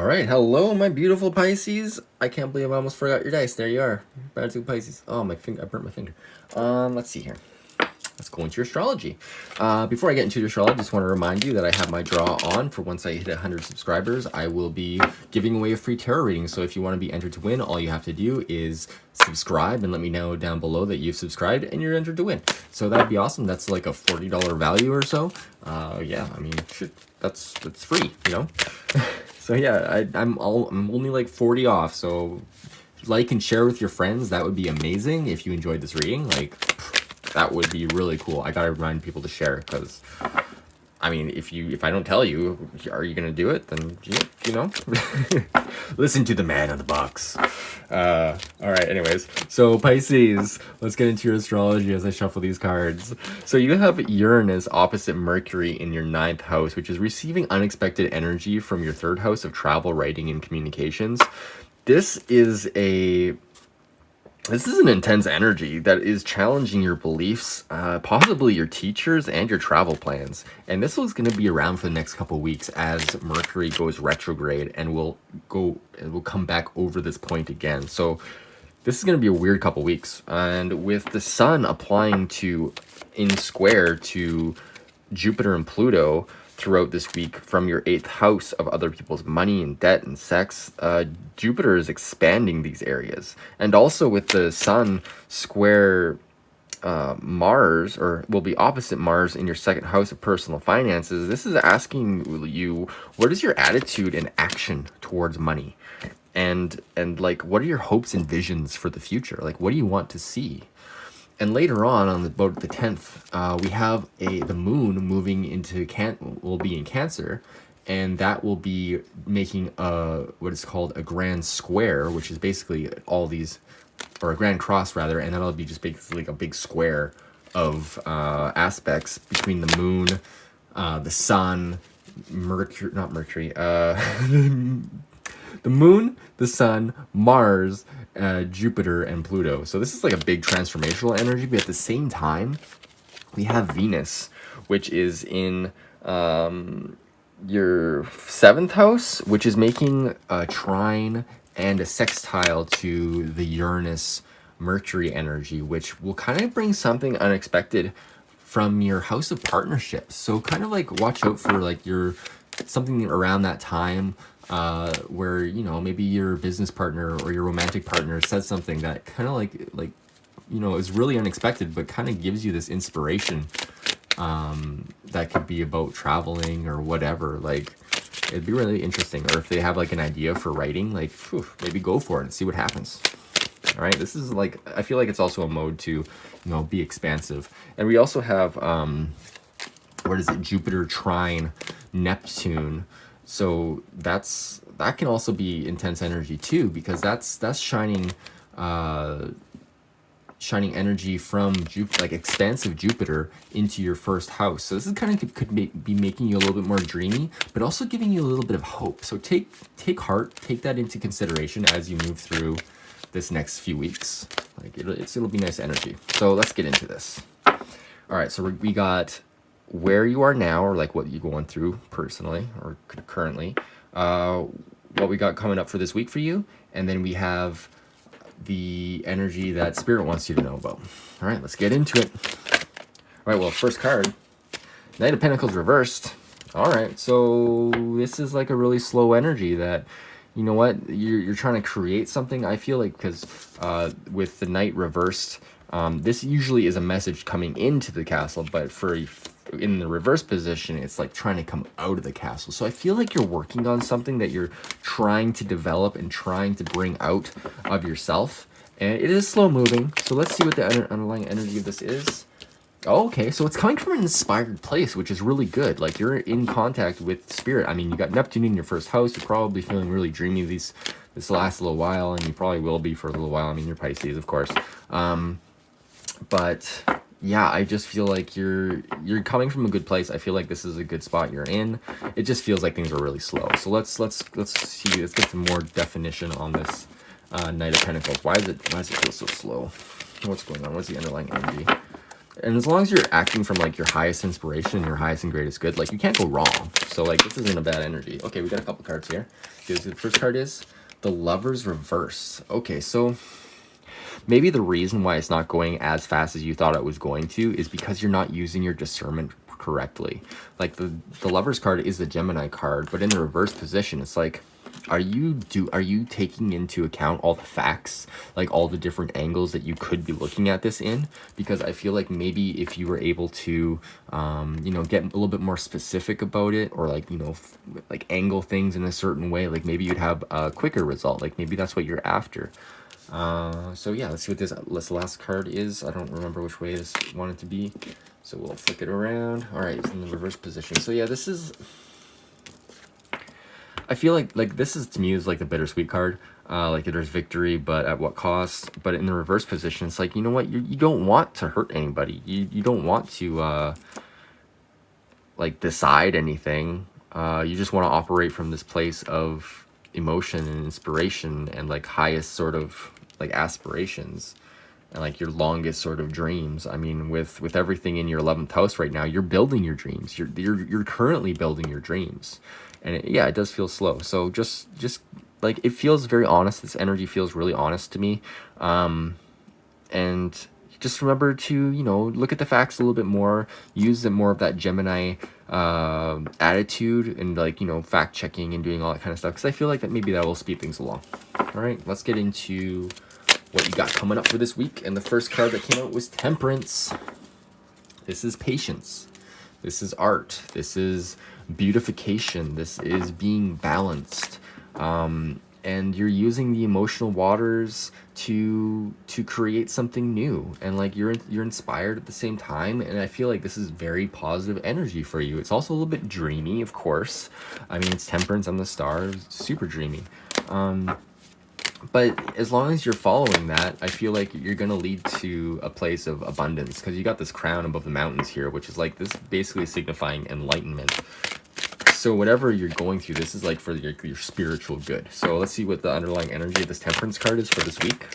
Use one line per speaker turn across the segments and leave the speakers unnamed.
All right, hello, my beautiful Pisces. I can't believe I almost forgot your dice. There you are, Gratitude Pisces. Oh, my finger! I burnt my finger. Let's see here. Let's go into your astrology. Before I get into your astrology, I just want to remind you that I have my draw on for once I hit 100 subscribers. I will be giving away a free tarot reading. So if you want to be entered to win, all you have to do is subscribe and let me know down below that you've subscribed and you're entered to win. So that'd be awesome. That's like a $40 value or so. Yeah, I mean, shit, that's free, you know. So yeah, I'm only like 40 off. So like and share with your friends. That would be amazing if you enjoyed this reading. Like, that would be really cool. I gotta remind people to share because, I mean, if I don't tell you, are you gonna do it? Then you know, listen to the man on the box. All right. Anyways, so Pisces, let's get into your astrology as I shuffle these cards. So you have Uranus opposite Mercury in your 9th house, which is receiving unexpected energy from your 3rd house of travel, writing, and communications. This is an intense energy that is challenging your beliefs, possibly your teachers and your travel plans. And this was going to be around for the next couple of weeks as Mercury goes retrograde and will come back over this point again. So this is going to be a weird couple weeks. And with the sun applying in square to Jupiter and Pluto throughout this week from your 8th house of other people's money and debt and sex, Jupiter is expanding these areas. And also with the sun square Mars, or will be opposite Mars in your 2nd house of personal finances, this is asking you, what is your attitude and action towards money? And like, what are your hopes and visions for the future? Like, what do you want to see? And later on about the 10th, we have the moon moving into will be in Cancer, and that will be making what is called a grand square, which is basically all these, or a grand cross rather, and that'll be just basically like a big square of aspects between the moon, the sun, the moon, the sun, Mars, Jupiter, and Pluto. So this is like a big transformational energy, but at the same time, we have Venus, which is in your 7th house, which is making a trine and a sextile to the Uranus Mercury energy, which will kind of bring something unexpected from your house of partnerships. So kind of like watch out for like something around that time where, you know, maybe your business partner or your romantic partner says something that kind of like you know, is really unexpected, but kind of gives you this inspiration that could be about traveling or whatever. Like, it'd be really interesting. Or if they have like an idea for writing, like, maybe go for it and see what happens. All right, this is like, I feel like it's also a mode to, you know, be expansive. And we also have what is it, Jupiter trine Neptune. So that can also be intense energy too, because that's shining energy from Jupiter, like expansive Jupiter, into your 1st house. So this is kind of could be making you a little bit more dreamy, but also giving you a little bit of hope. So take heart, take that into consideration as you move through this next few weeks. Like it'll be nice energy. So let's get into this. All right, so we got where you are now, or like what you're going through personally or currently, what we got coming up for this week for you, and then we have the energy that Spirit wants you to know about. All right, let's get into it. All right, well, first card, Knight of Pentacles reversed. All right, so this is like a really slow energy that, you know what, you're trying to create something, I feel like, because with the Knight reversed, this usually is a message coming into the castle, but in the reverse position, it's like trying to come out of the castle. So I feel like you're working on something that you're trying to develop and trying to bring out of yourself. And it is slow moving. So let's see what the underlying energy of this is. Oh, okay, so it's coming from an inspired place, which is really good. Like, you're in contact with Spirit. I mean, you got Neptune in your 1st house. You're probably feeling really dreamy this last little while, and you probably will be for a little while. I mean, you're Pisces, of course. But yeah, I just feel like you're coming from a good place. I feel like this is a good spot you're in. It just feels like things are really slow. So let's see. Let's get some more definition on this Knight of Pentacles. Why does it feel so slow? What's going on? What's the underlying energy? And as long as you're acting from like your highest inspiration and your highest and greatest good, like you can't go wrong. So like this isn't a bad energy. Okay, we got a couple cards here. Okay, so the first card is the Lover's Reverse. Okay, so maybe the reason why it's not going as fast as you thought it was going to is because you're not using your discernment correctly. Like the Lover's card is the Gemini card, but in the reverse position, it's like, are you taking into account all the facts, like all the different angles that you could be looking at this in? Because I feel like maybe if you were able to you know, get a little bit more specific about it, or like, you know, like angle things in a certain way, like maybe you'd have a quicker result. Like maybe that's what you're after. So yeah, let's see what this last card is. I don't remember which way this wanted to be, so we'll flick it around. All right, it's in the reverse position. So yeah, this is, I feel like this is, to me, is like the bittersweet card. Like there's victory, but at what cost? But in the reverse position, it's like, you know what, you don't want to hurt anybody. You don't want to like decide anything. You just want to operate from this place of emotion and inspiration and like highest sort of like aspirations and like your longest sort of dreams. I mean, with everything in your 11th house right now, you're building your dreams. You're currently building your dreams, and yeah, it does feel slow. So just like, it feels very honest. This energy feels really honest to me, and just remember to, you know, look at the facts a little bit more, use more of that Gemini attitude, and like, you know, fact checking and doing all that kind of stuff, because I feel like that maybe that will speed things along. All right, let's get into what you got coming up for this week. And the first card that came out was Temperance. This is patience. This is art. This is beautification. This is being balanced. And you're using the emotional waters to create something new, and like you're inspired at the same time. And I feel like this is very positive energy for you. It's also a little bit dreamy, of course. I mean, it's Temperance on the stars, super dreamy. But as long as you're following that, I feel like you're going to lead to a place of abundance, because you got this crown above the mountains here, which is like, this basically signifying enlightenment. So whatever you're going through, this is like for your spiritual good. So let's see what the underlying energy of this Temperance card is for this week.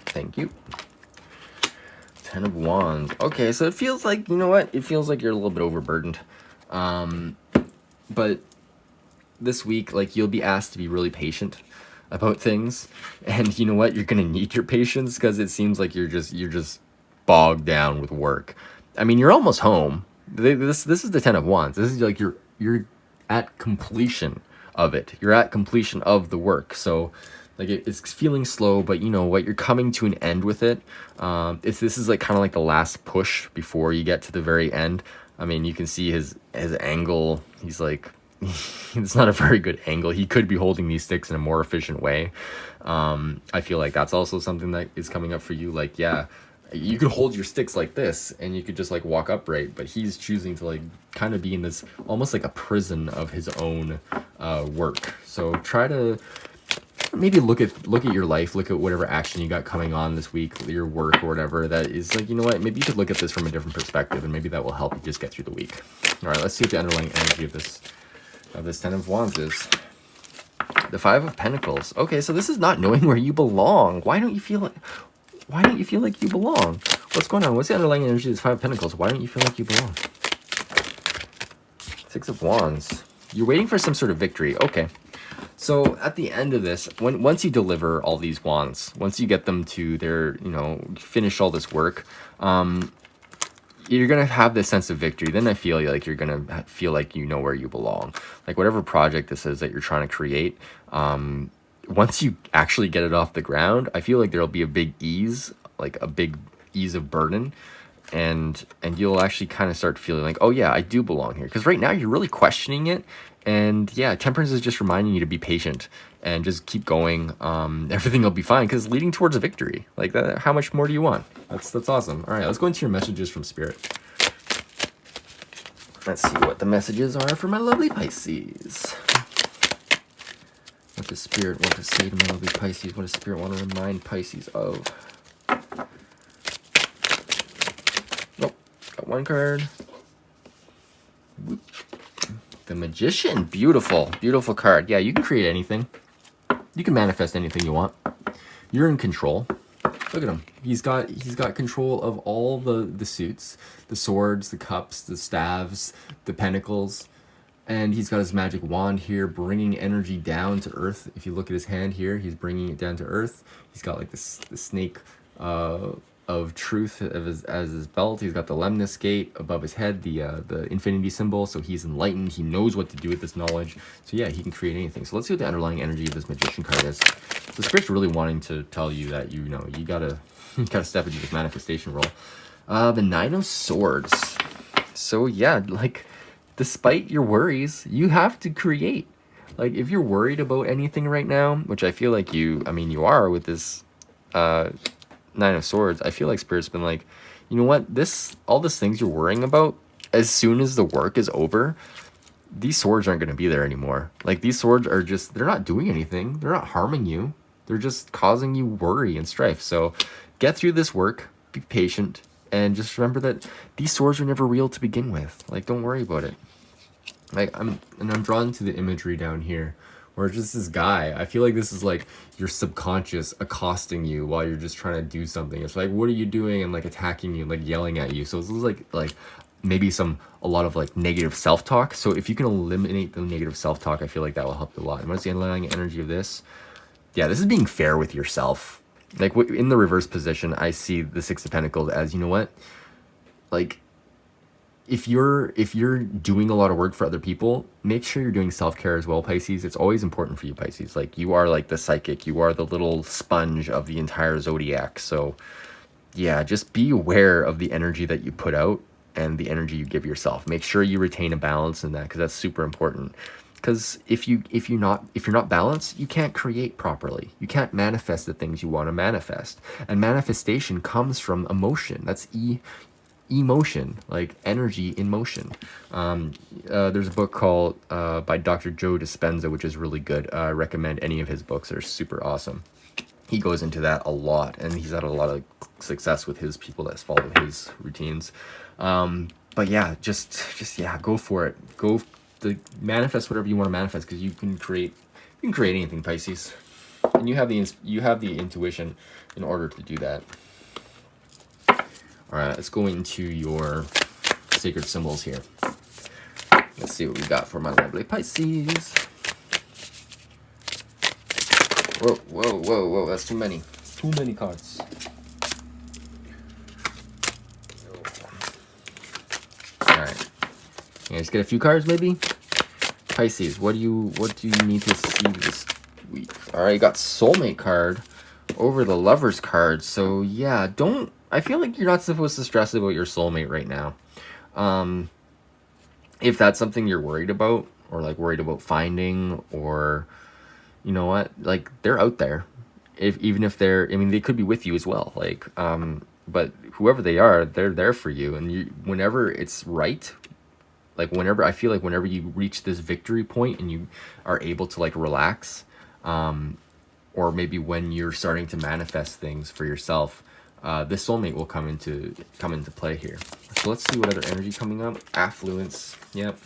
Thank you. 10 of Wands. Okay, so it feels like, you know what? It feels like you're a little bit overburdened. But this week, like, you'll be asked to be really patient about things, and you know what, you're gonna need your patience, because it seems like you're just bogged down with work. I mean, you're almost home. This is the 10 of Wands. This is like you're at completion of it. You're at completion of the work. So like it's feeling slow, but you know what, you're coming to an end with it. This is like kind of like the last push before you get to the very end. I mean, you can see his angle. He's like, it's not a very good angle. He could be holding these sticks in a more efficient way. I feel like that's also something that is coming up for you. Like, yeah, you could hold your sticks like this and you could just like walk upright, but he's choosing to like kind of be in this almost like a prison of his own work. So try to maybe look at your life, look at whatever action you got coming on this week, your work or whatever, that is like, you know what, maybe you could look at this from a different perspective, and maybe that will help you just get through the week. All right, let's see what the underlying energy of this 10 of Wands is. The 5 of Pentacles. Okay, so this is not knowing where you belong. Why don't you feel like you belong? What's going on? What's the underlying energy of this 5 of Pentacles? Why don't you feel like you belong? 6 of Wands. You're waiting for some sort of victory. Okay. So at the end of this, once you deliver all these wands, once you get them to their, you know, finish all this work, you're going to have this sense of victory. Then I feel like you're going to feel like you know where you belong. Like whatever project this is that you're trying to create, once you actually get it off the ground, I feel like there'll be a big ease, like a big ease of burden. And you'll actually kind of start feeling like, oh yeah, I do belong here. Because right now you're really questioning it. And yeah, Temperance is just reminding you to be patient and just keep going. Everything will be fine, because it's leading towards a victory. Like that, how much more do you want? That's awesome. All right, let's go into your messages from Spirit. Let's see what the messages are for my lovely Pisces. What does Spirit want to say to my lovely Pisces? What does Spirit want to remind Pisces of? Nope, got one card. Whoop. The Magician. Beautiful, beautiful card. Yeah, you can create anything. You can manifest anything you want. You're in control. Look at him. He's got control of all the suits, the swords, the cups, the staves, the pentacles, and he's got his magic wand here, bringing energy down to earth. If you look at his hand here, he's bringing it down to earth. He's got like this the snake of truth as his belt. He's got the lemnis gate above his head, the infinity symbol. So he's enlightened. He knows what to do with this knowledge. So yeah, he can create anything. So let's see what the underlying energy of this magician card is. The spirit's really wanting to tell you that you gotta step into this manifestation role. The Nine of Swords. So yeah, like despite your worries, you have to create. Like if you're worried about anything right now, which I feel like you are with this Nine of Swords, I feel like Spirit's been like, you know what, all these things you're worrying about, as soon as the work is over, these swords aren't going to be there anymore. Like these swords are just, they're not doing anything. They're not harming you. They're just causing you worry and strife. So get through this work, be patient, and just remember that these swords are never real to begin with. Like, don't worry about it. Like, I'm drawn to the imagery down here where it's just this guy. I feel like this is like your subconscious accosting you while you're just trying to do something. It's like, what are you doing? And like attacking you, like yelling at you. So this is like maybe a lot of like negative self-talk. So if you can eliminate the negative self-talk, I feel like that will help you a lot. And what's the underlying energy of this? Yeah, this is being fair with yourself. Like in the reverse position, I see the Six of Pentacles as, you know what? Like if you're doing a lot of work for other people, make sure you're doing self-care as well, Pisces. It's always important for you, Pisces. Like you are like the psychic, you are the little sponge of the entire zodiac. So yeah, just be aware of the energy that you put out and the energy you give yourself. Make sure you retain a balance in that, because that's super important. Because if you're not balanced, you can't create properly. You can't manifest the things you want to manifest. And manifestation comes from emotion. That's emotion, like energy in motion. There's a book called by Dr. Joe Dispenza, which is really good. I recommend any of his books. They're super awesome. He goes into that a lot, and he's had a lot of success with his people that follow his routines. But yeah, just yeah, go for it. Go to manifest whatever you want to manifest, because you can create anything, Pisces, and you have the intuition in order to do that. All right, let's go into your sacred symbols here. Let's see what we got for my lovely Pisces. Whoa, whoa, whoa, whoa, that's too many. Too many cards. All right. Can I just get a few cards, maybe? Pisces, what do you need to see this week? All right, you got Soulmate card over the Lovers card. So yeah, I feel like you're not supposed to stress about your soulmate right now. If that's something you're worried about, or like worried about finding, or you know what, like they're out there. Even if they could be with you as well. Like, but whoever they are, they're there for you. And whenever it's right, like whenever you reach this victory point and you are able to like relax, or maybe when you're starting to manifest things for yourself, this soulmate will come into play here. So let's see what other energy coming up. Affluence. Yep.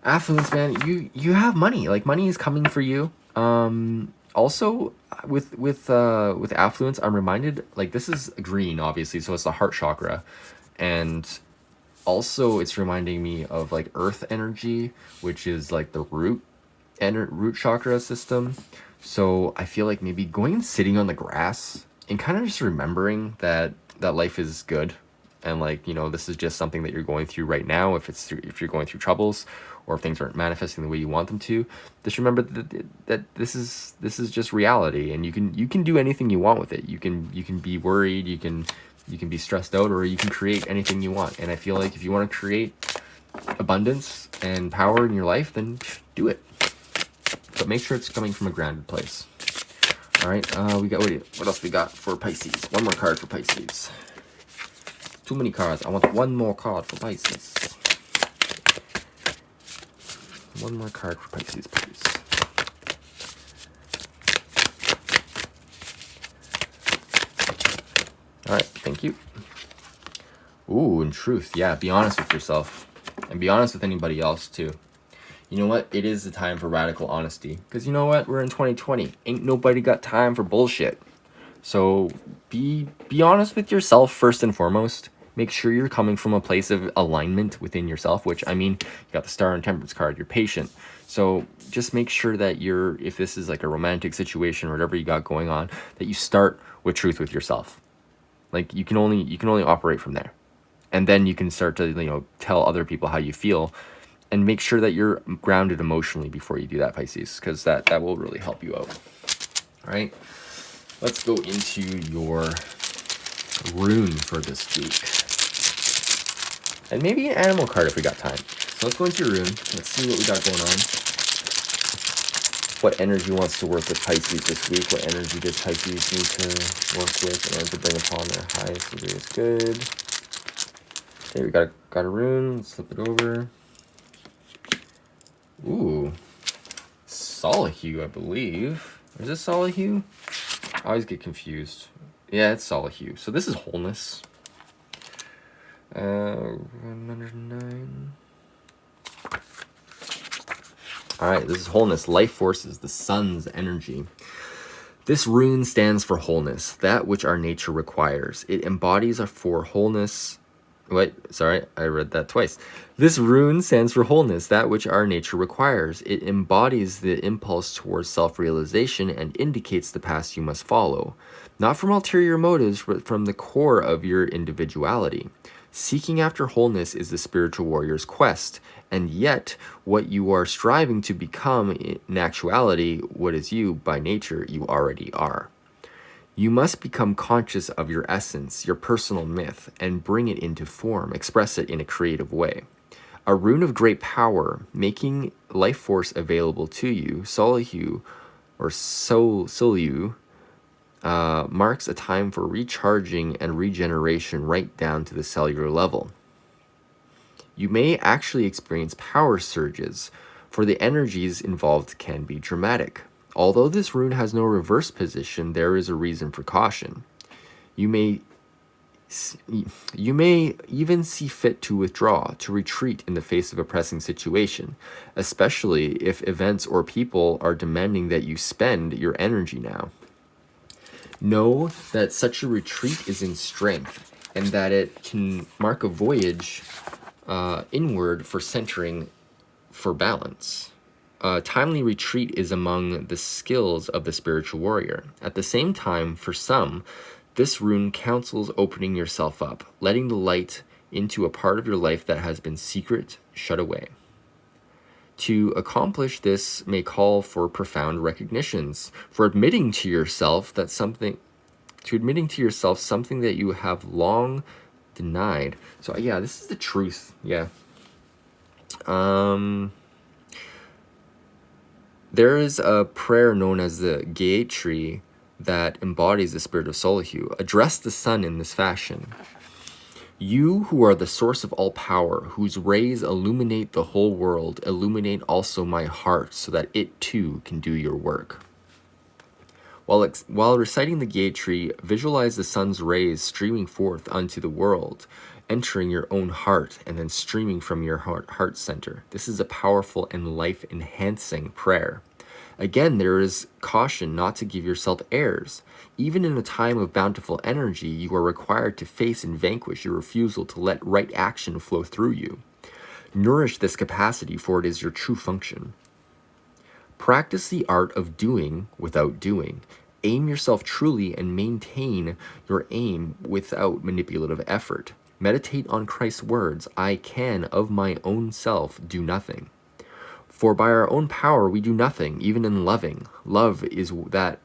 Affluence, man. You have money. Like money is coming for you. Also with affluence, I'm reminded, like this is green, obviously, so it's the heart chakra, and also it's reminding me of like earth energy, which is like the root chakra system. So I feel like maybe going and sitting on the grass and kind of just remembering that life is good, and like, you know, this is just something that you're going through right now. If you're going through troubles, or if things aren't manifesting the way you want them to, just remember that this is just reality, and you can do anything you want with it. You can be worried, you can be stressed out, or you can create anything you want. And I feel like if you want to create abundance and power in your life, then do it. But make sure it's coming from a grounded place. All right, we got what else we got for Pisces? One more card for Pisces. Too many cards. I want one more card for Pisces. One more card for Pisces, please. All right, thank you. Ooh, in truth, yeah, be honest with yourself. And be honest with anybody else, too. You know what? It is the time for radical honesty. Because you know what? We're in 2020. Ain't nobody got time for bullshit. So be honest with yourself first and foremost. Make sure you're coming from a place of alignment within yourself, which, I mean, you got the Star and Temperance card, you're patient. So just make sure that if this is like a romantic situation or whatever you got going on, that you start with truth with yourself. Like you can only operate from there. And then you can start to, you know, tell other people how you feel, and make sure that you're grounded emotionally before you do that, Pisces, because that will really help you out. All right. Let's go into your rune for this week. And maybe an animal card if we got time. So let's go into your rune. Let's see what we got going on. What energy wants to work with Pisces this week? What energy does Pisces need to work with in order to bring upon their highest degree of good? Okay, we got a rune. Let's flip it over. Ooh. Solihue, I believe. Is this Solihue? I always get confused. Yeah, it's Solihue. So this is wholeness. 109. Alright, this is wholeness. Life forces, the sun's energy. This rune stands for wholeness, that which our nature requires. It embodies our for wholeness. Wait, sorry, I read that twice. This rune stands for wholeness, that which our nature requires. It embodies the impulse towards self-realization and indicates the path you must follow, not from ulterior motives, but from the core of your individuality. Seeking after wholeness is the spiritual warrior's quest, and yet what you are striving to become in actuality, what is you by nature, you already are. You must become conscious of your essence, your personal myth, and bring it into form, express it in a creative way. A rune of great power, making life force available to you, Solihue, or Soliu, marks a time for recharging and regeneration right down to the cellular level. You may actually experience power surges, for the energies involved can be dramatic. Although this rune has no reverse position, there is a reason for caution. You may even see fit to withdraw, to retreat in the face of a pressing situation, especially if events or people are demanding that you spend your energy now. Know that such a retreat is in strength, and that it can mark a voyage inward for centering, for balance. Timely retreat is among the skills of the spiritual warrior. At the same time, for some, this rune counsels opening yourself up, letting the light into a part of your life that has been secret, shut away. To accomplish this may call for profound recognitions, for admitting to yourself something that you have long denied. So yeah, this is the truth. Yeah. There is a prayer known as the Gayatri that embodies the spirit of Solihu. Address the sun in this fashion. You who are the source of all power, whose rays illuminate the whole world, illuminate also my heart so that it too can do your work. While reciting the Gayatri, visualize the sun's rays streaming forth unto the world, entering your own heart and then streaming from your heart center. This is a powerful and life-enhancing prayer. Again, there is caution not to give yourself airs. Even in a time of bountiful energy, you are required to face and vanquish your refusal to let right action flow through you. Nourish this capacity, for it is your true function. Practice the art of doing without doing. Aim yourself truly and maintain your aim without manipulative effort. Meditate on Christ's words, I can of my own self do nothing. For by our own power we do nothing, even in loving. Love is that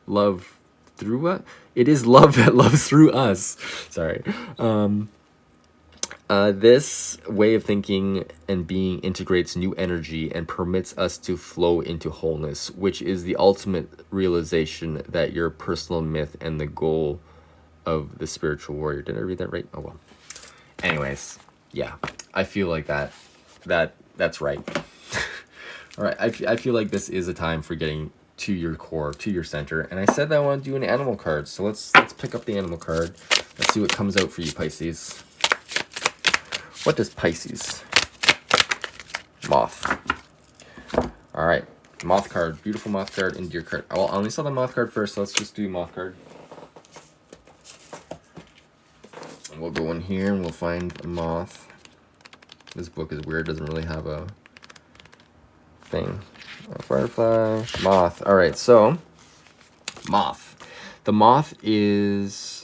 love through us. It is love that loves through us. Sorry. This way of thinking and being integrates new energy and permits us to flow into wholeness, which is the ultimate realization that your personal myth and the goal of the spiritual warrior. Did I read that right? Oh well. Anyways, yeah, I feel like that's right. All right, I feel like this is a time for getting to your core, to your center. And I said that I want to do an animal card, so let's pick up the animal card. Let's see what comes out for you, Pisces. What does Pisces Moth. All right, moth card, beautiful moth card and deer card. Well, I only saw the moth card first, so let's just do moth card. And we'll go in here and we'll find a moth. This book is weird, doesn't really have a thing. A firefly, moth. All right, so moth. The moth is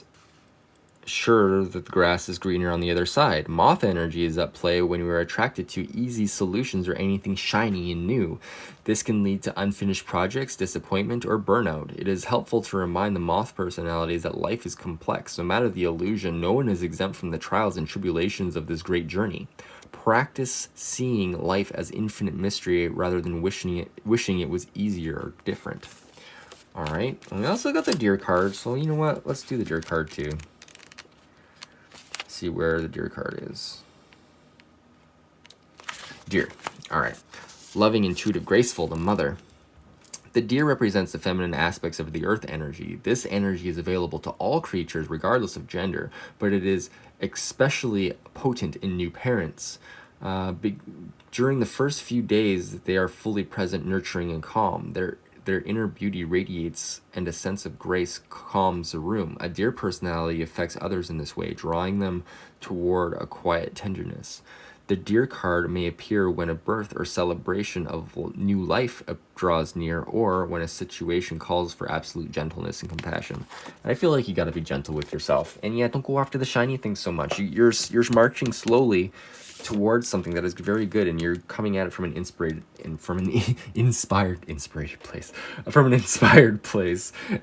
sure that the grass is greener on the other side. Moth energy is at play when we are attracted to easy solutions or anything shiny and new. This can lead to unfinished projects, disappointment, or burnout. It is helpful to remind the moth personalities that life is complex. No matter the illusion, no one is exempt from the trials and tribulations of this great journey. Practice seeing life as infinite mystery rather than wishing it was easier or different. All right, and we also got the deer card, so you know what? Let's do the deer card too. See where the deer card is. Deer. All right. Loving, intuitive, graceful, the mother. The deer represents the feminine aspects of the earth energy. This energy is available to all creatures regardless of gender, but it is especially potent in new parents. During the first few days, they are fully present, nurturing, and calm. Their inner beauty radiates, and a sense of grace calms the room. A deer personality affects others in this way, drawing them toward a quiet tenderness. The deer card may appear when a birth or celebration of new life draws near, or when a situation calls for absolute gentleness and compassion. And I feel like you got to be gentle with yourself. And yeah, don't go after the shiny things so much. You're marching slowly towards something that is very good, and you're coming at it from an inspired place,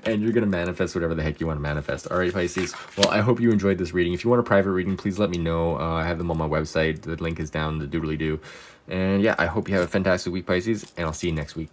and you're gonna manifest whatever the heck you want to manifest. All right, Pisces, well, I hope you enjoyed this reading. If you want a private reading, please let me know. I have them on my website. The link is down, the doodly-doo. And yeah, I hope you have a fantastic week, Pisces, and I'll see you next week.